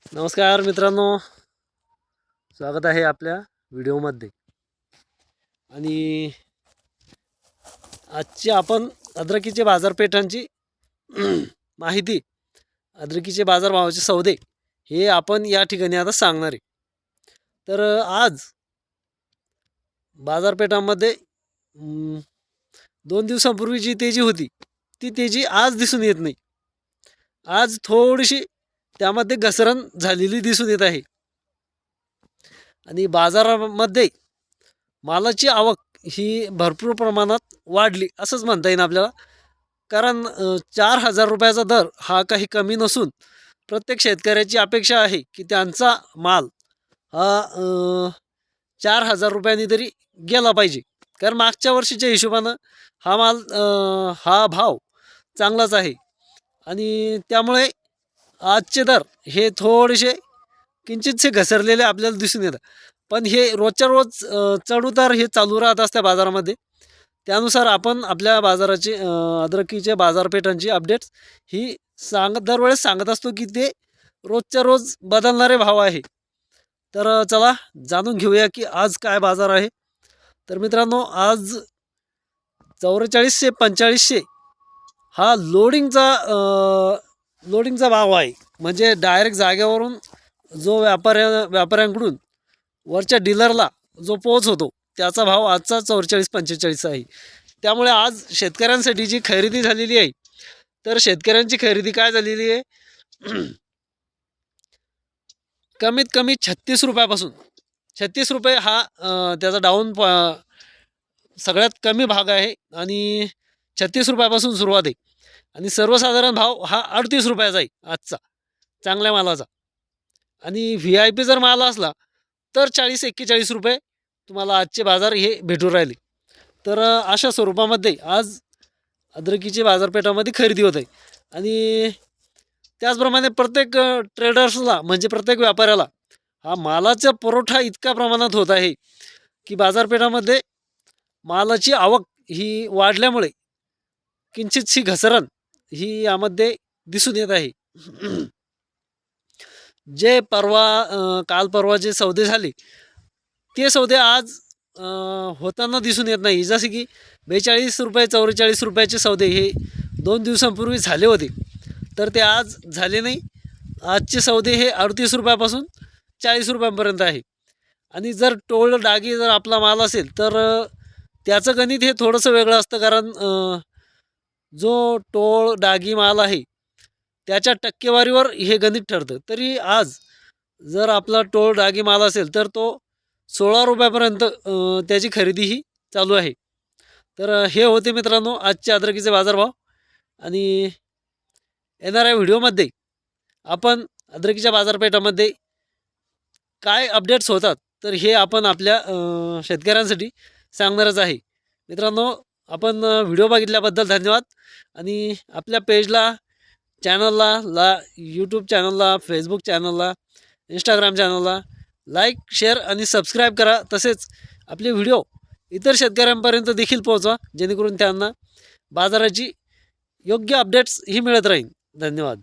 नमस्कार मित्रांनो, स्वागत आहे आपल्या व्हिडिओमध्ये। आणि आजची आपण अद्रकीचे बाजारपेठांची माहिती, अद्रकीचे बाजारभावाचे सौदे हे आपण या ठिकाणी आता सांगणार आहे। तर आज बाजारपेठांमध्ये 2 दिवसांपूर्वी जी तेजी होती ती तेजी आज दिसून येत नाही। आज थोडीशी त्यामध्ये घसरण झालेली दिसून येत आहे आणि बाजारामध्ये मालाची आवक ही भरपूर प्रमाणात वाढली असंच म्हणता येईल आपल्याला। कारण 4,000 रुपयाचा दर हा काही कमी नसून प्रत्येक शेतकऱ्याची अपेक्षा आहे की त्यांचा माल हा 4,000 रुपयांनी तरी गेला पाहिजे। कारण मागच्या वर्षीच्या हिशोबानं हा माल हा भाव चांगलाच आहे आणि त्यामुळे आजचे दर हे थोडेसे किंचितसे घसरलेले आपल्याला दिसून येतात। पण हे रोजच्या रोज चढ-उतार हे चालू राहत असते बाजारामध्ये। त्यानुसार आपण आपल्या बाजाराची अद्रकीच्या बाजारपेठांची अपडेट्स ही दरवेळेस सांगत असतो की ते रोजच्या रोज बदलणारे भाव आहे। तर चला जाणून घेऊया की आज काय बाजार आहे। तर मित्रांनो, आज 4400 4500 हा लोडिंगचा भाव आहे। म्हणजे डायरेक्ट जागेवरून जो व्यापाऱ्यांकडून वरच्या डीलरला जो पोच होतो त्याचा भाव आजचा 44-45 आहे। त्यामुळे आज शेतकऱ्यांसाठी जी खरेदी झालेली आहे, तर शेतकऱ्यांची खरेदी काय झालेली आहे, कमीत कमी 36 रुपयापासून 36 रुपये हा त्याचा डाऊन सगळ्यात कमी भाग आहे आणि 36 रुपयापासून सुरुवात आहे। आणि सर्वसाधारण भाव हा 38 रुपयाचा आहे आजचा चांगल्या मालाचा। आणि VIP जर माल असला तर 40-41 रुपये तुम्हाला आजचे बाजार हे भेटून राहिले। तर अशा स्वरूपामध्ये आज अद्रकीचे बाजारपेठामध्ये खरेदी होत आहे। आणि त्याचप्रमाणे प्रत्येक ट्रेडर्सला म्हणजे प्रत्येक व्यापाऱ्याला हा मालाचा पुरवठा इतका प्रमाणात होत आहे की बाजारपेठामध्ये मालाची आवक ही वाढल्यामुळे किंचितशी घसरण ही यामध्ये दिसून येत आहे। जे काल परवा जे सौदे झाले ते सौदे आज होताना दिसून येत नाही। जसे की 42 रुपये 44 रुपयाचे सौदे हे 2 दिवसांपूर्वी झाले होते, तर ते आज झाले नाही। आजचे सौदे हे 38 रुपयापासून 40 रुपयांपर्यंत आहे। आणि जर टोळ डागी जर आपला माल असेल तर त्याचं गणित हे थोडंसं वेगळं असतं। कारण जो टोळ डागी माल आहे त्याच्या टक्केवारीवर हे गणित ठरतं। तरी आज जर आपला टोळ डागी माल असेल तर तो 16 रुपयापर्यंत त्याची खरेदी ही चालू आहे। तर हे होते मित्रांनो आजचे अद्रकीचे बाजारभाव। आणि येणाऱ्या व्हिडिओमध्ये आपण अद्रकीच्या बाजारपेठामध्ये काय अपडेट्स होतात तर हे आपण आपल्या शेतकऱ्यांसाठी सांगणारच आहे। मित्रांनो, आपण व्हिडिओ बघितल्याबद्दल धन्यवाद। आणि आपल्या पेजला, चॅनलला, यूट्यूब चॅनलला, फेसबुक चॅनलला, इंस्टाग्राम चॅनलला लाईक, शेअर आणि सबस्क्राईब करा। तसेच आपले व्हिडिओ इतर शेतकऱ्यांपर्यंत देखील पोहोचवा, जेणेकरून त्यांना बाजाराची योग्य अपडेट्स ही मिळत राहील। धन्यवाद।